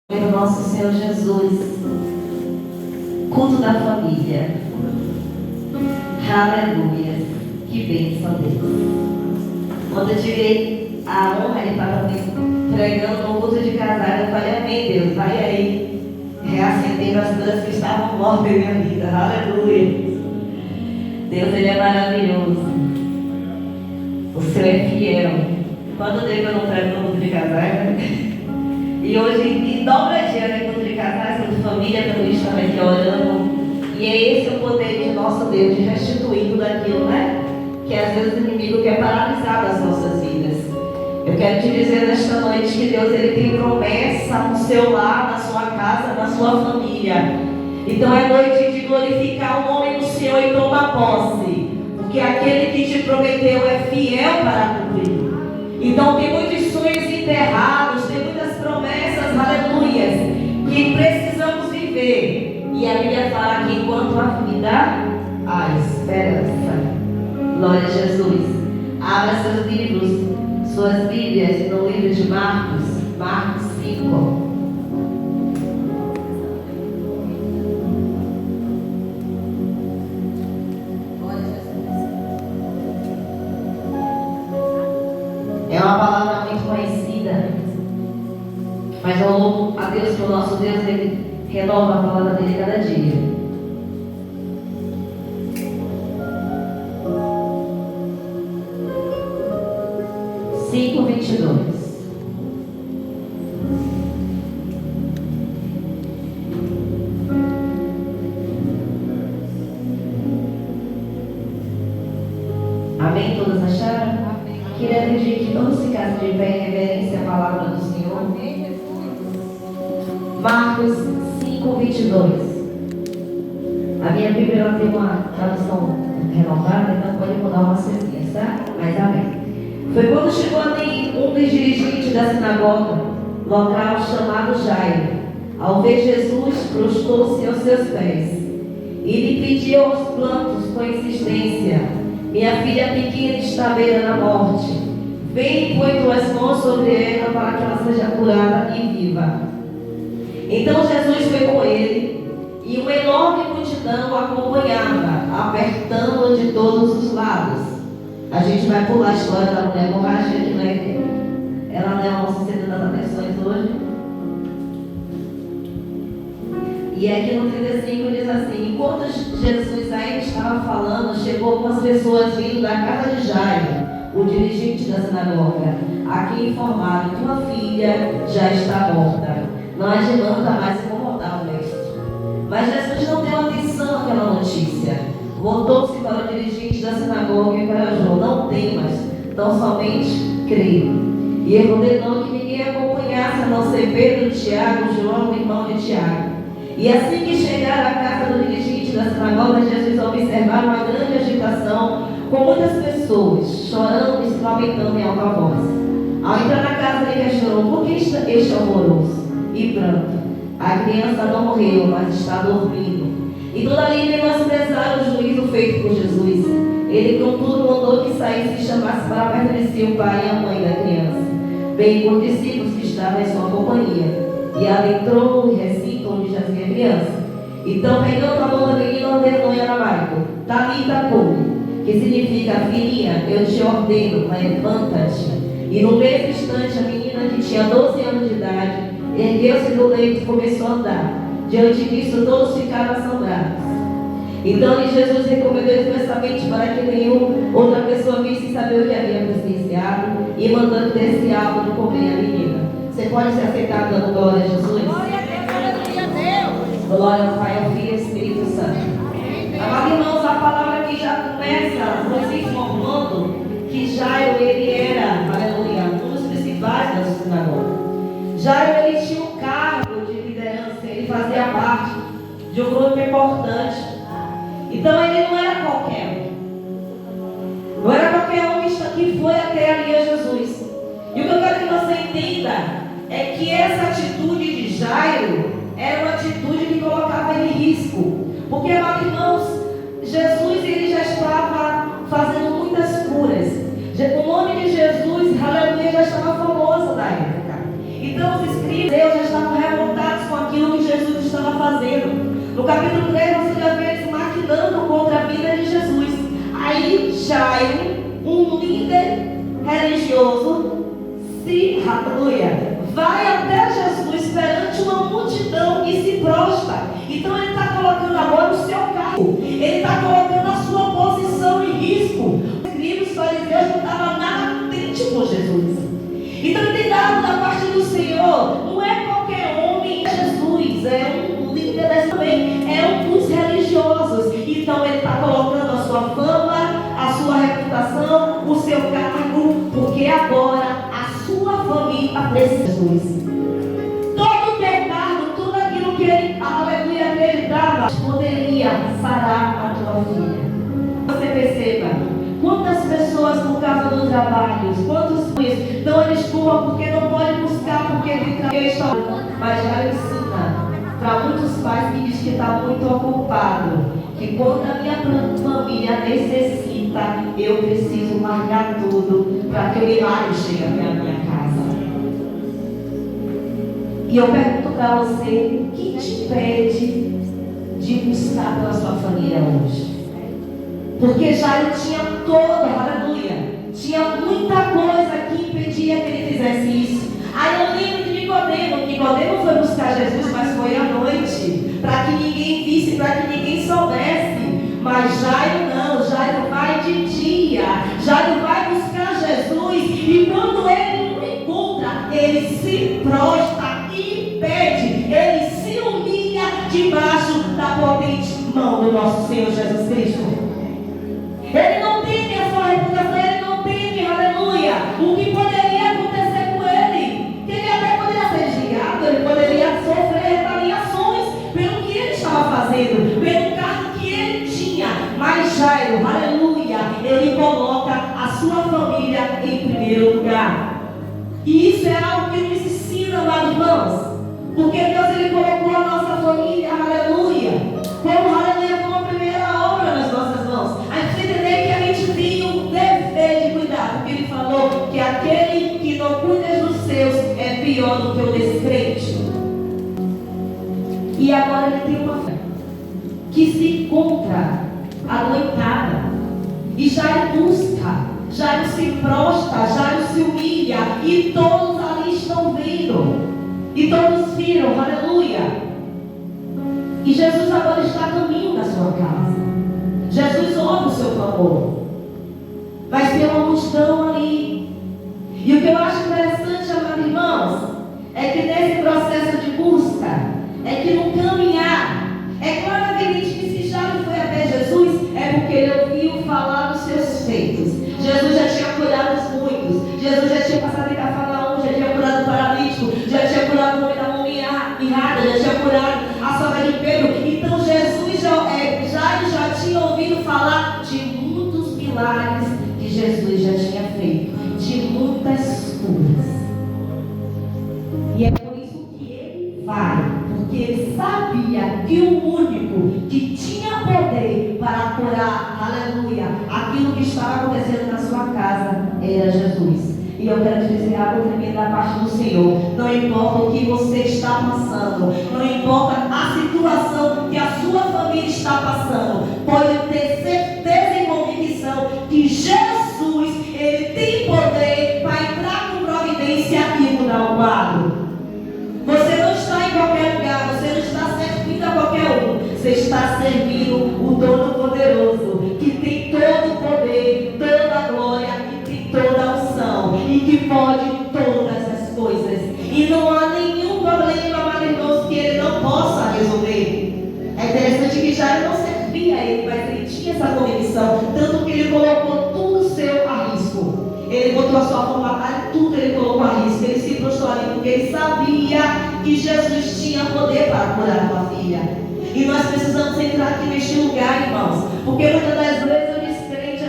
Pelo nosso Senhor Jesus, culto da família. Aleluia, que bênção, Deus. Quando eu tive a honra de estar pregando no culto de casais, eu falei: amém, Deus, vai aí reacendendo as coisas que estavam mortas em minha vida. Aleluia. Deus, Ele é maravilhoso. O Senhor é fiel. Quando Deus não prega no culto de casais, né? E hoje, em dobra dia, no culto de casais, de família, também estamos aqui orando. E é esse o poder de nosso Deus, de restituir tudo aquilo, né? Que às vezes o inimigo quer paralisar das nossas vidas. Eu quero te dizer nesta noite que Deus, Ele tem promessa no seu lar, na sua casa, na sua família. Então é noite de glorificar o nome do Senhor e tomar posse. Porque aquele que te prometeu é fiel para cumprir. Então tem muitos sonhos enterrados, tem muitas promessas, aleluias, que precisamos viver. E a Bíblia fala que enquanto a vida, há esperança. Glória a Jesus. Abra seus livros, suas Bíblias no livro de Marcos 5. É uma palavra muito conhecida, mas eu louvo a Deus, que o nosso Deus, Ele renova a palavra dele cada dia. Cinco, 22. Amém? Todas acharam? Queria pedir que todos ficassem de pé em reverência à palavra do Senhor. Marcos 5, 22. A minha Bíblia ela tem uma tradução renovada, então pode mudar umas coisinhas, tá? Mas amém. Foi quando chegou ali um dos dirigentes da sinagoga, local chamado Jairo. Ao ver Jesus, prostrou-se aos seus pés e lhe pediu aos prantos com insistência: minha filha pequena está à beira da morte. Vem e põe tuas mãos sobre ela para que ela seja curada e viva. Então Jesus foi com ele e uma enorme multidão o acompanhava, apertando-o de todos os lados. A gente vai pular a história da mulher borracha, que ela não é a nossa centro das atenções hoje. E aqui no 35 diz assim: enquanto Jesus ainda estava falando, chegou algumas pessoas vindo da casa de Jairo, o dirigente da sinagoga, a quem informaram: tua filha já está morta, não adianta mais incomodar o mestre. Mas Jesus não deu atenção àquela notícia. Voltou-se para o dirigente da sinagoga e encorajou: não temas, tão somente creia. E ele ordenou que ninguém acompanhasse, a não ser Pedro, Tiago, João, irmão de Tiago. E assim que chegaram à casa do dirigente da sinagoga, Jesus observaram uma grande agitação, com muitas pessoas chorando e se lamentando em alta voz. Ao entrar na casa, ele questionou: por que este alvoroço e pranto? A criança não morreu, mas está dormindo. E todavia menosprezaram o juízo feito por Jesus. Ele, contudo, mandou que saísse e chamasse para perto de si o pai e a mãe da criança, bem por discípulos que estavam em sua companhia. E ela entrou no recinto onde jazia a criança. Então, pegando a mão da menina, ordenou em aramaico: Talita cumi, que significa: filhinha, eu te ordeno, levanta-te. E no mesmo instante, a menina, que tinha 12 anos de idade, ergueu-se do leito e começou a andar. Diante disso, todos ficaram assombrados. Então Jesus recomendou expressamente para que nenhuma outra pessoa visse saber o que havia presenciado, e mandando que desse algo de comer a menina. Você pode se aceitar dando glória a Jesus? Glória a Deus, glória a Deus. Glória ao Pai, ao Filho e ao Espírito Santo. Amados irmãos, a palavra que já começa nos informando que Jairo, ele era, aleluia, um dos principais da sinagoga. Jairo, ele tinha um cargo de liderança, ele fazia parte de um grupo importante. Então ele não era qualquer um. Não era qualquer um que foi até ali a Jesus. E o que eu quero que você entenda é que essa atitude de Jairo era uma atitude que colocava ele em risco. Porque, amados irmãos, Jesus, ele já estava fazendo muitas curas. O nome de Jesus, aleluia, já estava famoso na época. Então os escribas já estavam revoltados Jairo, um líder religioso, aleluia, vai até Jesus perante uma multidão que se prostra. Então ele está colocando agora o seu cargo, ele está colocando a sua posição em risco. Os escribas, os fariseus não estavam nada contentes com Jesus. Então ele tem dado da parte do Senhor, não é qualquer homem, é Jesus, é um líder também, é um dos religiosos. Então ele está colocando a sua fama, a sua reputação, o seu cargo, porque agora a sua família precisa de Jesus. Todo o teu cargo, tudo aquilo que ele, aleluia, ele dava, poderia sarar a tua filha. Você perceba, quantas pessoas por causa do trabalho, quantos dão desculpa porque não pode buscar, porque está. Mas já ensina para muitos pais que dizem que está muito ocupado, que quando a minha família necessita, eu preciso largar tudo para que o milagre chegue até a minha casa. E eu pergunto para você, o que te impede de buscar pela sua família hoje? Porque Jairo tinha aleluia, tinha muita coisa que impedia que ele fizesse isso. Aí eu lembro de Nicodemo foi buscar Jesus, mas foi à noite, para que ninguém visse, para que ninguém soubesse. Mas Jairo não, Jairo vai de dia, Jairo vai buscar Jesus, e quando ele o encontra, ele se prostra e pede, ele se humilha debaixo da potente mão do nosso Senhor Jesus Cristo. Ele não teme a sua reputação, ele não teme, aleluia, o que poderia acontecer com ele. Que ele até poderia ser desligado, ele poderia sofrer retaliações pelo que ele estava fazendo, pelo cargo que ele tinha. Mas Jairo, aleluia, ele coloca a sua família em primeiro lugar. E isso é algo que nos ensina, amados irmãos, porque Deus ele colocou a nossa família, aleluia, como aleluia, como a primeira obra nas nossas mãos. A gente precisa entender que a gente tem o dever de cuidar, porque ele falou que aquele que não cuida dos seus é pior do que o descrente. E agora ele tem uma fé que se encontra adoentada, e Jairo busca, Jairo se prostra, Jairo se humilha, e todos ali estão vendo, e todos viram, aleluia. E Jesus agora está a caminho da sua casa. Jesus ouve o seu clamor, mas tem uma multidão ali. E o que eu acho interessante, amados irmãos, é que nesse processo de busca, é que no caminhar, é claro que se Jairo foi até Jesus, é porque ele ouviu falar dos seus feitos. Jesus já tinha curado muitos, Jesus já tinha passado em Cafarnaum, já tinha curado o paralítico, já tinha curado o homem da mão mirrada, já tinha curado a sogra de Pedro. Então Jesus Jairo já tinha ouvido falar de muitos milagres que Jesus já tinha feito, de muitas curas. E é por isso que ele vai, porque ele sabia que o único que tinha poder para curar, aleluia, aquilo que estava acontecendo na sua casa era Jesus. E eu quero te dizer algo tremendo da parte do Senhor. Não importa o que você está passando, não importa a situação que a sua família está passando, pode ter certeza e convicção que Jesus, ele tem poder para entrar com providência e mudar o quadro. Você não está em qualquer lugar, você não está servindo a qualquer um, você está servindo o dono poderoso, que tem todo o poder, toda a glória, que tem toda a unção e que pode todas as coisas. E não há nenhum problema, amados irmãos, que ele não possa resolver. É interessante que Jairo não servia a ele, mas ele tinha essa convicção, tanto que ele colocou tudo seu a risco. Ele botou a sua formatada, tudo ele colocou a risco. Ele se prostrou ali porque ele sabia que Jesus tinha poder para curar a tua filha. E nós precisamos entrar aqui neste lugar, irmãos, porque muitas das vezes o descrente,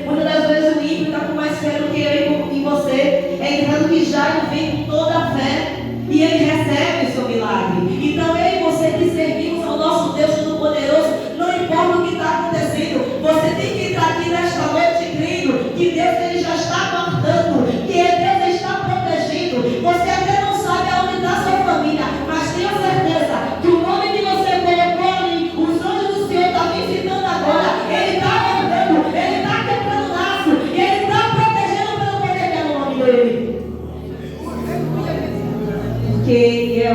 muitas das vezes o ímpio está com mais fé do que eu e você. É entrando que Jairo vem com toda a fé e ele recebe o seu milagre. Então eu e você que servimos ao nosso Deus Todo-Poderoso, não importa o que está acontecendo, você tem que entrar aqui nesta noite crendo que Deus ele já está guardando, que Deus está protegendo. Você até não sabe aonde está a sua família, mas tenha certeza que o nome que você colocou ali, os anjos do Senhor estão visitando agora, ele está guardando.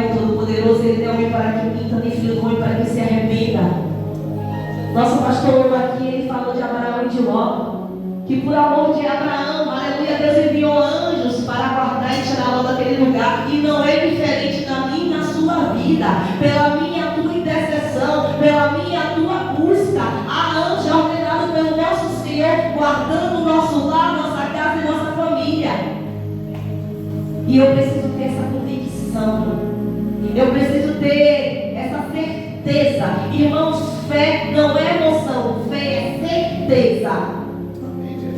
o Todo-Poderoso, Ele não é homem para que minta, nem filho do homem para que se arrependa. Nosso pastor aqui, ele falou de Abraão e de Ló, que por amor de Abraão, aleluia, Deus enviou anjos para guardar e tirar Ló daquele lugar. E não é diferente na minha e na sua vida. Pela minha e tua intercessão, pela minha e tua busca, há anjos ordenados pelo nosso Senhor, guardando o nosso lar, nossa casa e nossa família. E eu preciso ter essa convicção. Eu preciso ter essa certeza. Irmãos, fé não é emoção, fé é certeza.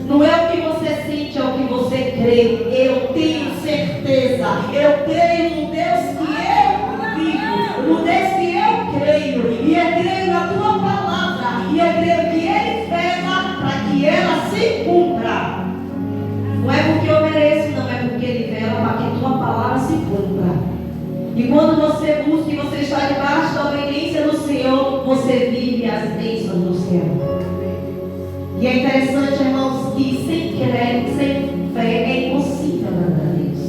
Não é o que você sente, é o que você crê. Eu tenho certeza. Eu creio no Deus que eu vivo, no Deus que eu creio. E eu creio na tua palavra. E eu creio que Ele vela para que ela se cumpra. Não é porque eu mereço, não, é porque Ele vela para que a tua palavra se cumpra. E quando você busca e você está debaixo da obediência do Senhor, você vive as bênçãos do céu. E é interessante, irmãos, que sem fé é impossível agradar a Deus.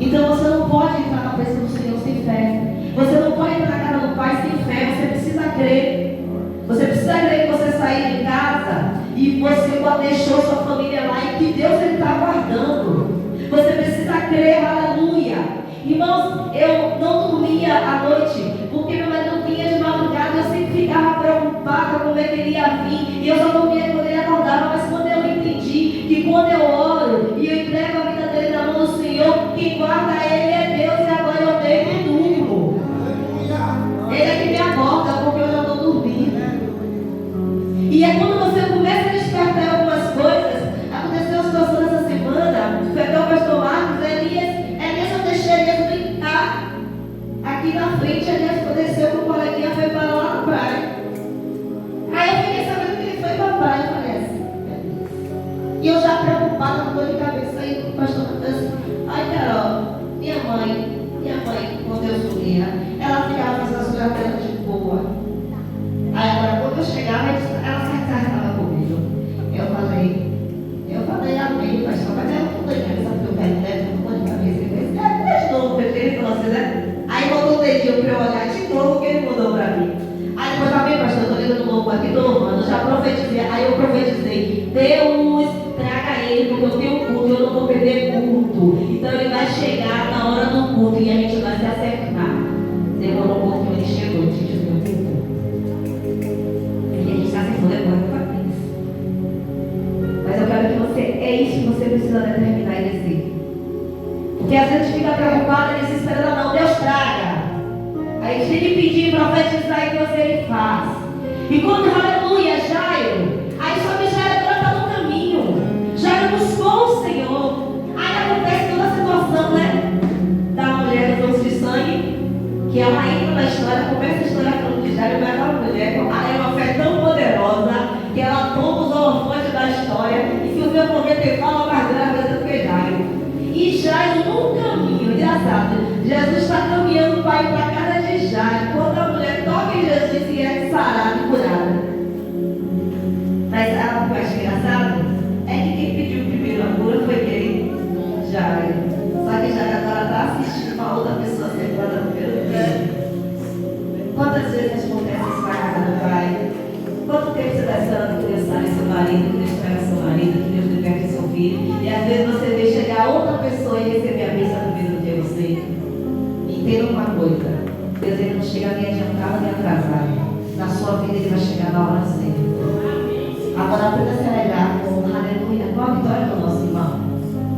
Então você não pode entrar na presença do Senhor sem fé. Você não pode entrar na casa do Pai sem fé. Você precisa crer. Você precisa crer que você saiu de casa e você deixou sua família lá e que Deus está guardando. Você precisa crer, aleluia. Irmãos, eu não dormia à noite, porque meu marido vinha de madrugada, eu sempre ficava preocupada como é que ele ia vir, e eu só dormia quando ele acordava. Mas quando eu entendi que quando eu oro e eu entrego a vida dele na mão do Senhor, quem guarda ele é Deus, e agora eu deito e durmo. Ele é que me acorda, porque eu já estou dormindo. E é quando você começa a despertar algumas coisas. Aconteceu uma situação essa semana, foi até o pastor Marcos, aqui na frente, ele desceu com o coleguinha, foi para lá na praia. Aí eu fiquei sabendo que ele foi para a praia, parece. E eu já preocupada, com dor de cabeça, aí o pastor disse: ai, Carol, minha mãe, com Deus podia, ela ficava fazendo a sua dela de boa. Aí agora, quando eu chegava, ela estava comigo. Eu falei, amém, pastor, mas ela não tem cabeça, porque eu quero neto, com dor de cabeça. Ele disse: de novo, ele falou assim, né? Aí botou o dedinho para eu olhar de novo, que ele mandou para mim. Aí depois, tá bem, pastor, eu estou lendo novo aqui, estou louvando, já profetizei. Aí eu profetizei: Deus, traga ele, porque eu tenho culto, eu não vou perder culto. Então ele vai chegar na hora do culto e a gente vai se acertar. Demorou um pouquinho, ele chegou, a gente viu o culto. E a gente se acertou depois da vez. Mas eu quero que você, é isso que você precisa determinar e dizer. Porque às vezes a gente fica preocupado e desesperado, não, Deus traga. Aí a gente tem que pedir, profetizar, e Deus ele faz. E quando, aleluia, Jairo, aí só que Jairo agora está no caminho. Jairo buscou o Senhor. Aí acontece toda a situação, né? Da mulher do fluxo de sangue, que ela entra na história, começa a história falando de Jairo, mas aquela mulher, ela é uma fé tão poderosa, que ela toma os holofotes da história, e se você for ver, tem fala mais grávida do que Jairo. E Jairo no caminho, engraçado, Jesus está caminhando para ir para a casa de Jairo. Quando a mulher toca em Jesus e é sarada e curada. Mas sabe o que eu acho engraçado? É que quem pediu primeiro a cura foi quem? Jairo. Só que Jairo agora está assistindo uma outra pessoa ser curada pelo tempo. Quantas vezes acontece isso na casa do Pai? Quanto tempo você está esperando que Deus sare seu marido, que Deus traga seu marido, que Deus liberte seu filho? E às vezes você vê chegar outra pessoa e receber a bênção do mesmo que você. Entenda uma coisa: Deus ele não chega nem adiantado nem atrasado. Na sua vida ele vai chegar na hora certa. Agora aprenda a se alegrar com aleluia, com a vitória do nosso irmão.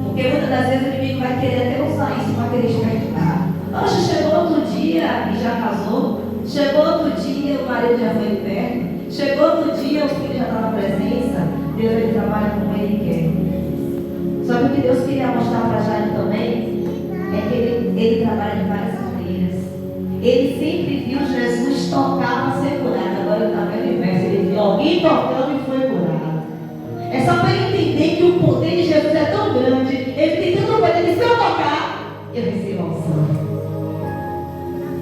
Porque muitas das vezes o inimigo vai querer até usar isso para querer despertar. Poxa, chegou outro dia e já casou. Chegou outro dia, o marido já foi de perto. Chegou outro dia, o filho já está na presença. Deus ele trabalha como ele quer. Só que o que Deus queria mostrar para Jairo também é que ele trabalha de várias maneiras. Ele sempre viu Jesus tocar para ser curado. Agora ele está vendo o inverso. Ele viu alguém tocando e foi curado. É só para ele entender que o poder de Jesus é tão grande. Ele tem tanto poder que se eu tocar, eu recebo a unção.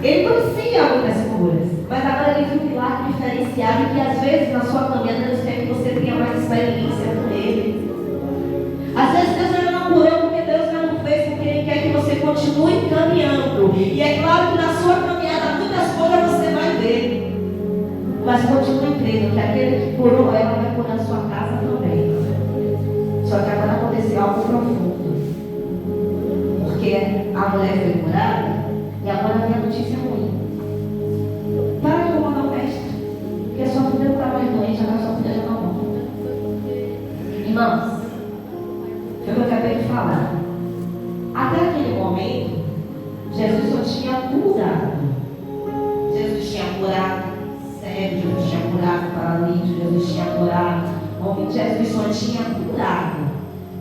Ele conhecia muitas curas, mas agora ele viu um milagre diferenciado e que às vezes na sua caminhada Deus quer que você tenha mais experiência com ele. Às vezes Deus ainda não curou porque Deus ainda não fez, porque Ele quer que você continue caminhando. E é claro que na sua caminhada muitas coisas você vai ver. Mas continue crendo que aquele que curou ela vai curar a sua casa também. Só que agora aconteceu algo profundo. Porque a mulher foi curada e agora vem a notícia ruim. Para de incomodar o mestre. Porque a sua filha não está mais doente, agora a sua filha já não morre. Irmãos, foi o que eu acabei de falar. Até aquele momento, Jesus só tinha curado. Jesus tinha curado cego, Jesus tinha curado paralítico, Jesus tinha curado. Jesus só tinha curado.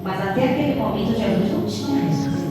Mas até aquele momento, Jesus não tinha ressuscitado.